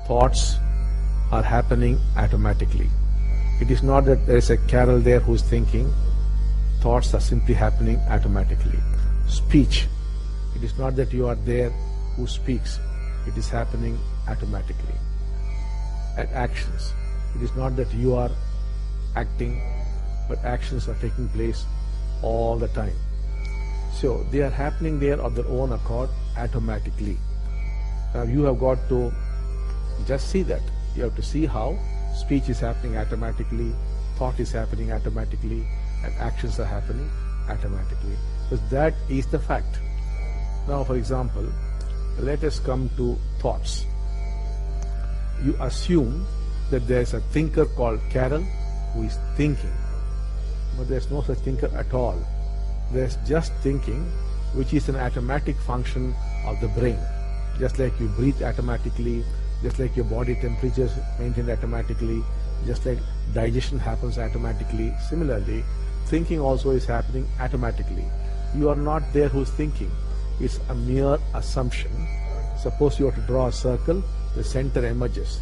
thoughts are happening automatically. It is not that there is a Carol there who is thinking. Thoughts are simply happening automatically. Speech. It is not that you are there who speaks. It is happening automatically. And actions. It is not that you are acting, but actions are taking place all the time. So they are happening there of their own accord automatically. Now you have got to just see that. You have to see how speech is happening automatically, thought is happening automatically, and actions are happening automatically. Because that is the fact. Now, for example, let us come to thoughts. You assume that there is a thinker called Carol who is thinking. But there is no such thinker at all. There is just thinking, which is an automatic function of the brain. Just like you breathe automatically, just like your body temperature is maintained automatically, just like digestion happens automatically. Similarly, thinking also is happening automatically. You are not there who's thinking. It's a mere assumption. Suppose you have to draw a circle, the center emerges.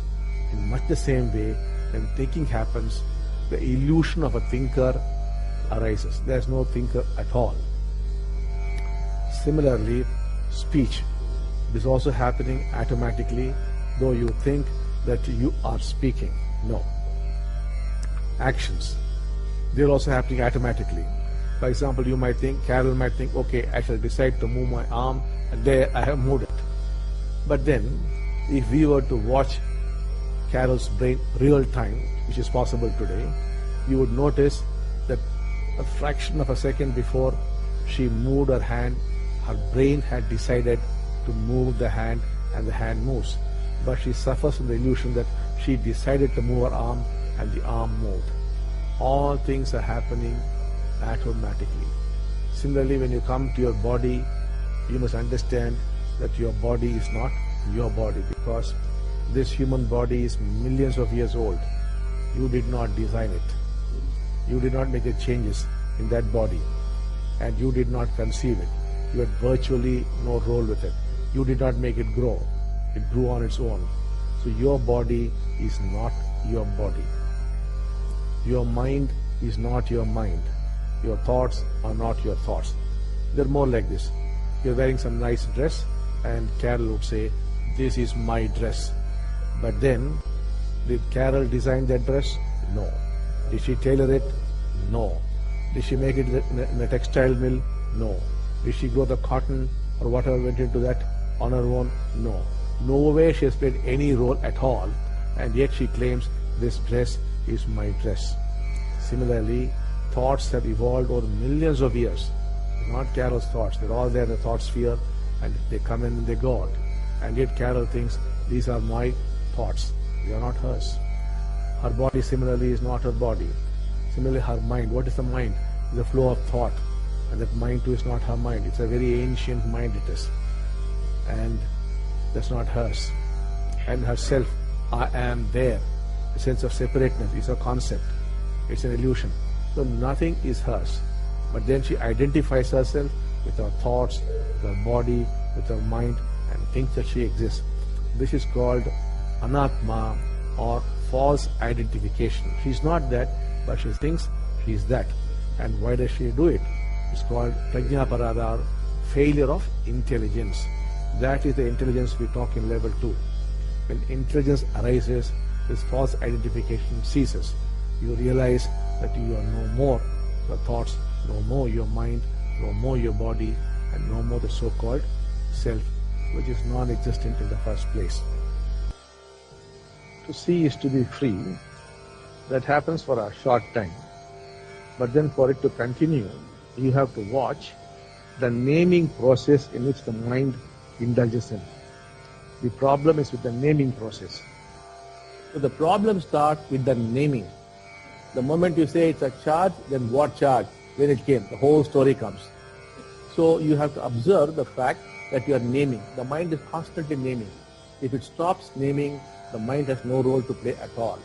In much the same way, when thinking happens, the illusion of a thinker arises. There is no thinker at all. Similarly, speech is also happening automatically, though you think that you are speaking. No. Actions, they're also happening automatically. For example, you might think, Carol might think, okay, I shall decide to move my arm, and there I have moved it. But then, if we were to watch Carol's brain real time, which is possible today, you would notice that a fraction of a second before she moved her hand, her brain had decided to move the hand, and the hand moves. But she suffers from the illusion that she decided to move her arm and the arm moved. All things are happening automatically. Similarly, when you come to your body, you must understand that your body is not your body, because this human body is millions of years old. You did not design it. You did not make the changes in that body, and you did not conceive it. You had virtually no role with it. You did not make it grow. It grew on its own. So your body is not your body. Your mind is not your mind. Your thoughts are not your thoughts. They're more like this. You're wearing some nice dress, and Carol would say, this is my dress. But then, did Carol design that dress? No. Did she tailor it? No. Did she make it in a textile mill? No. Did she grow the cotton or whatever went into that on her own? No. Nowhere she has played any role at all, and yet she claims this dress is my dress. Similarly, thoughts have evolved over millions of years. Not Carol's thoughts. They're all there in the thought sphere, and they come in and they go out. And yet Carol thinks, these are my thoughts. They are not hers. Her body similarly is not her body. Similarly, her mind. What is the mind? The flow of thought. And that mind too is not her mind. It's a very ancient mind it is. And that's not hers. And herself, I am there. The sense of separateness is a concept. It's an illusion. So nothing is hers. But then she identifies herself with her thoughts, with her body, with her mind, and thinks that she exists. This is called anatma, or false identification. She's not that, but she thinks she's that. And why does she do it? It's called prajnaparada, failure of intelligence. That is the intelligence we talk in level 2. When intelligence arises, this false identification ceases. You realize that you are no more your thoughts, no more your mind, no more your body, and no more the so-called self, which is non-existent in the first place. To see is to be free. That happens for a short time. But then for it to continue, you have to watch the naming process in which the mind indulges in. The problem is with the naming process. So the problem starts with the naming. The moment you say it's a charge, then what charge? When it came, the whole story comes. So you have to observe the fact that you are naming. The mind is constantly naming. If it stops naming, the mind has no role to play at all.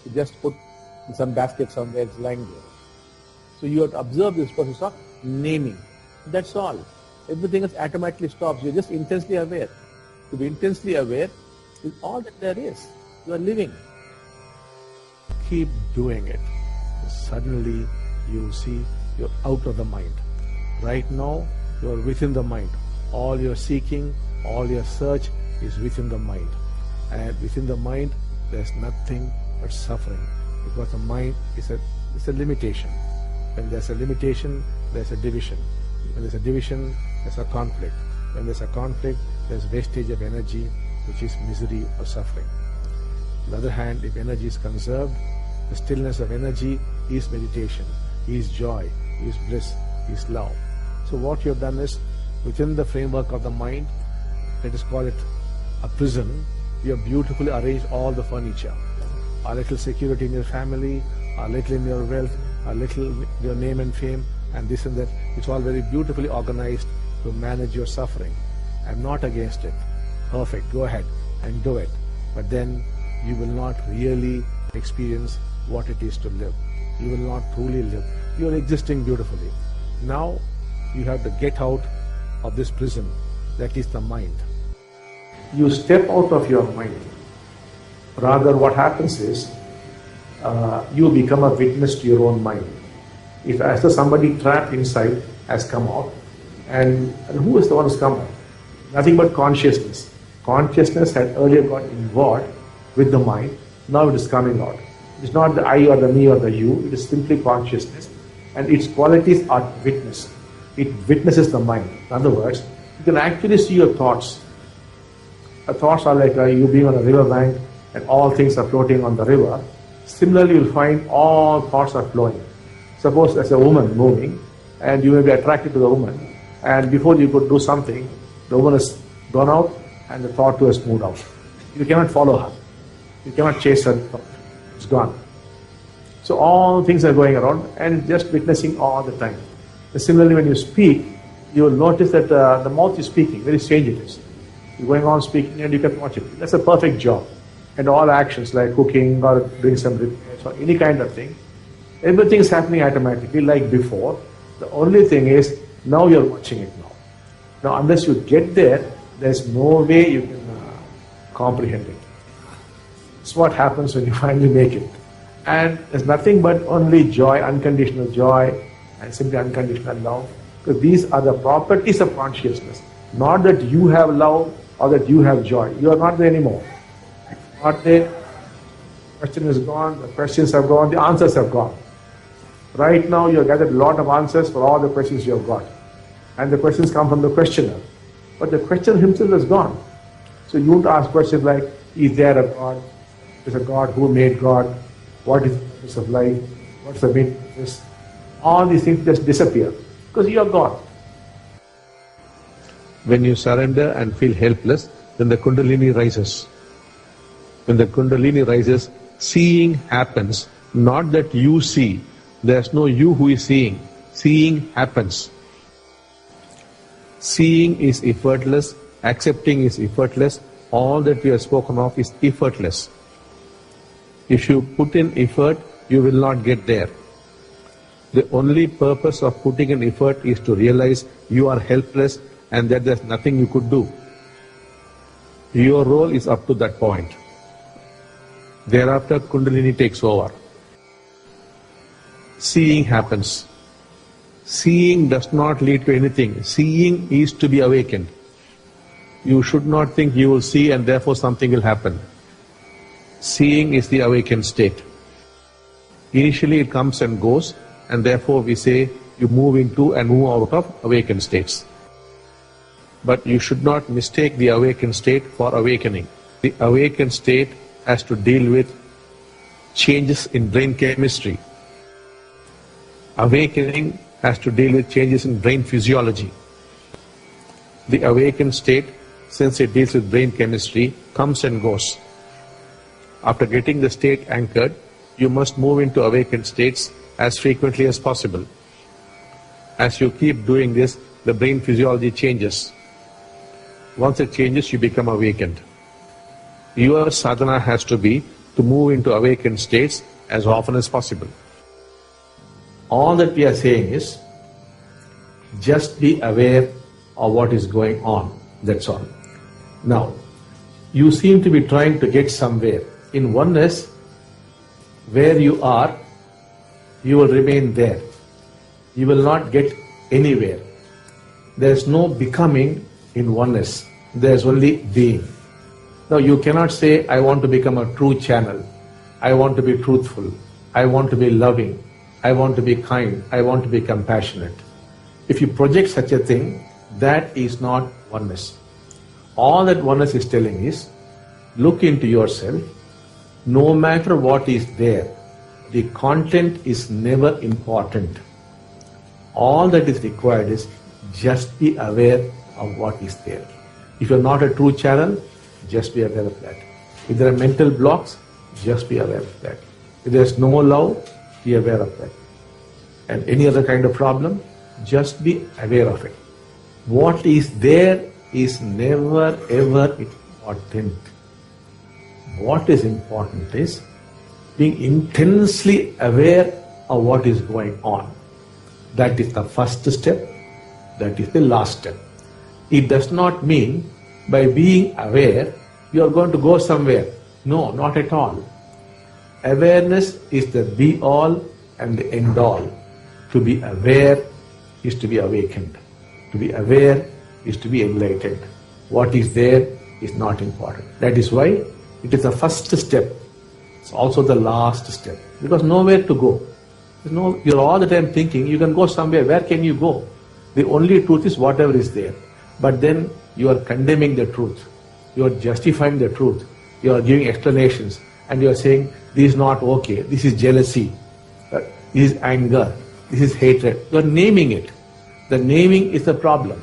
You just put in some basket somewhere, it's lying there. So you have to observe this process of naming. That's all. Everything else automatically stops. You're just intensely aware. To be intensely aware, It's all that there is. You are living. Keep doing it. Suddenly you see you're out of the mind. Right now you're within the mind. All your seeking, all your search is within the mind. And within the mind there's nothing but suffering. Because the mind is a limitation. When there's a limitation, there's a division. When there's a division, there's a conflict. When there's a conflict, there's wastage of energy, which is misery or suffering. On the other hand, if energy is conserved, the stillness of energy is meditation, is joy, is bliss, is love. So what you have done is, within the framework of the mind, let us call it a prison, you have beautifully arranged all the furniture. A little security in your family, a little in your wealth, a little your name and fame, and this and that. It's all very beautifully organized to manage your suffering. I'm not against it. Perfect, go ahead and do it. But then you will not really experience what it is to live. You will not truly live. You are existing beautifully. Now you have to get out of this prison, that is the mind. You step out of your mind. Rather, what happens is, you become a witness to your own mind. If after somebody trapped inside has come out, and who is the one who's come out? Nothing but consciousness. Consciousness had earlier got involved with the mind, now it is coming out. It's not the I or the me or the you, it is simply consciousness, and its qualities are witness. It witnesses the mind. In other words, you can actually see your thoughts. Thoughts are like you being on a river bank and all things are floating on the river. Similarly, you'll find all thoughts are flowing. Suppose there's a woman moving and you may be attracted to the woman, and before you could do something, the woman has gone out and the thought too has moved out. You cannot follow her. You cannot chase her thought. It's gone. So all things are going around and just witnessing all the time. Similarly, when you speak, you will notice that the mouth is speaking. Very strange it is. You're going on speaking and you can watch it. That's a perfect job. And all actions like cooking or doing some repairs or any kind of thing, everything is happening automatically like before. The only thing is, now you're watching it now. Now, unless you get there, there's no way you can comprehend it. It's what happens when you finally make it. And there's nothing but only joy, unconditional joy, and simply unconditional love. Because these are the properties of consciousness. Not that you have love or that you have joy. You are not there anymore. Not there. The question is gone, the questions have gone, the answers have gone. Right now you have gathered a lot of answers for all the questions you have got. And the questions come from the questioner. But the questioner himself is gone. So you won't ask questions like, is there a God? Is a God? Who made God? What is the purpose of life? What's the meaning of this? All these things just disappear because you are God. When you surrender and feel helpless, then the Kundalini rises. When the Kundalini rises, seeing happens. Not that you see. There's no you who is seeing. Seeing happens. Seeing is effortless. Accepting is effortless. All that we have spoken of is effortless. If you put in effort, you will not get there. The only purpose of putting in effort is to realize you are helpless and that there's nothing you could do. Your role is up to that point. Thereafter, Kundalini takes over. Seeing happens. Seeing does not lead to anything. Seeing is to be awakened. You should not think you will see and therefore something will happen. Seeing is the awakened state. Initially it comes and goes, and therefore we say you move into and move out of awakened states. But you should not mistake the awakened state for awakening. The awakened state has to deal with changes in brain chemistry. Awakening has to deal with changes in brain physiology. The awakened state, since it deals with brain chemistry, comes and goes. After getting the state anchored, you must move into awakened states as frequently as possible. As you keep doing this, the brain physiology changes. Once it changes, you become awakened. Your sadhana has to be to move into awakened states as often as possible. All that we are saying is, just be aware of what is going on. That's all. Now, you seem to be trying to get somewhere. In oneness, where you are, you will remain there. You will not get anywhere. There is no becoming in oneness. There is only being. Now you cannot say, I want to become a true channel. I want to be truthful. I want to be loving. I want to be kind. I want to be compassionate. If you project such a thing, that is not oneness. All that oneness is telling is, look into yourself. No matter what is there, the content is never important. All that is required is just be aware of what is there. If you're not a true channel, just be aware of that. If there are mental blocks, just be aware of that. If there's no love, be aware of that. And any other kind of problem, just be aware of it. What is there is never ever important. What is important is being intensely aware of what is going on. That is the first step. That is the last step. It does not mean by being aware you are going to go somewhere. No, not at all. Awareness is the be all and the end all. To be aware is to be awakened. To be aware is to be enlightened. What is there is not important. That is why it is the first step. It's also the last step. Because nowhere to go. You're all the time thinking you can go somewhere. Where can you go? The only truth is whatever is there. But then you are condemning the truth. You are justifying the truth. You are giving explanations. And you are saying, this is not okay. This is jealousy. This is anger. This is hatred. You are naming it. The naming is the problem.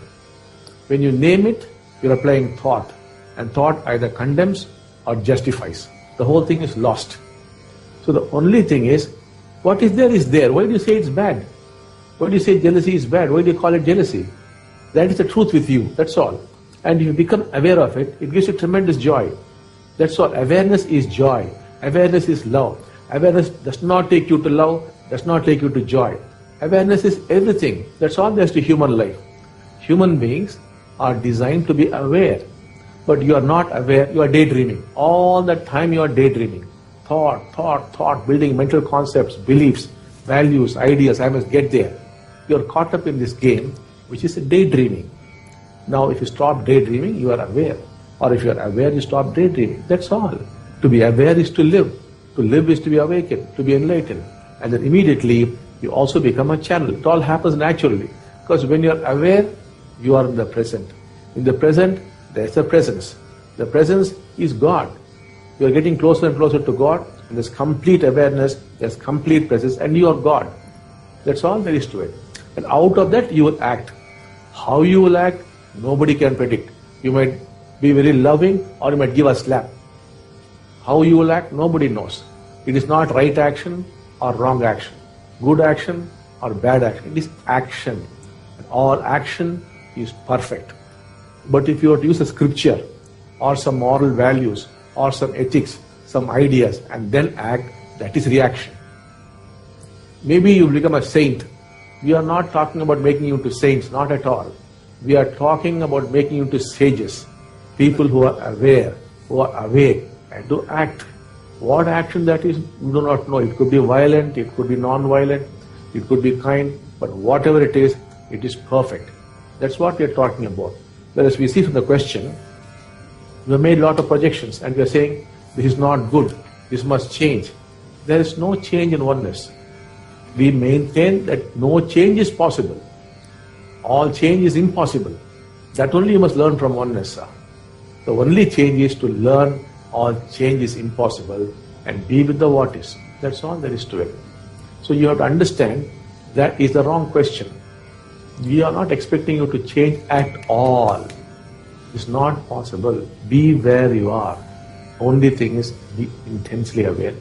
When you name it, you are applying thought. And thought either condemns or justifies. The whole thing is lost. So the only thing is, what is there is there. Why do you say it's bad? Why do you say jealousy is bad? Why do you call it jealousy? That is the truth with you. That's all. And if you become aware of it, it gives you tremendous joy. That's all. Awareness is joy. Awareness is love. Awareness does not take you to love, does not take you to joy. Awareness is everything. That's all there is to human life. Human beings are designed to be aware. But you are not aware, you are daydreaming. All the time you are daydreaming. Thought, building mental concepts, beliefs, values, ideas, I must get there. You are caught up in this game, which is daydreaming. Now if you stop daydreaming, you are aware. Or if you are aware, you stop daydreaming. That's all. To be aware is to live. To live is to be awakened, to be enlightened. And then immediately, you also become a channel. It all happens naturally. Because when you are aware, you are in the present. In the present, there is a presence. The presence is God. You are getting closer and closer to God. And there's complete awareness, there's complete presence, and you are God. That's all there is to it. And out of that, you will act. How you will act, nobody can predict. You might be very loving, or you might give a slap. How you will act, nobody knows. It is not right action or wrong action, good action or bad action. It is action. And all action is perfect. But if you were to use a scripture or some moral values or some ethics, some ideas, and then act, that is reaction. Maybe you become a saint. We are not talking about making you into saints, not at all. We are talking about making you into sages, people who are aware, who are awake, and to act. What action that is, we do not know. It could be violent, it could be non-violent, it could be kind, but whatever it is perfect. That's what we are talking about. Whereas we see from the question, we have made a lot of projections and we are saying, this is not good, this must change. There is no change in oneness. We maintain that no change is possible. All change is impossible. That only you must learn from oneness. The only change is to learn all change is impossible and be with the what is. That's all there is to it. So you have to understand that is the wrong question. We are not expecting you to change at all. It's not possible. Be where you are. Only thing is be intensely aware.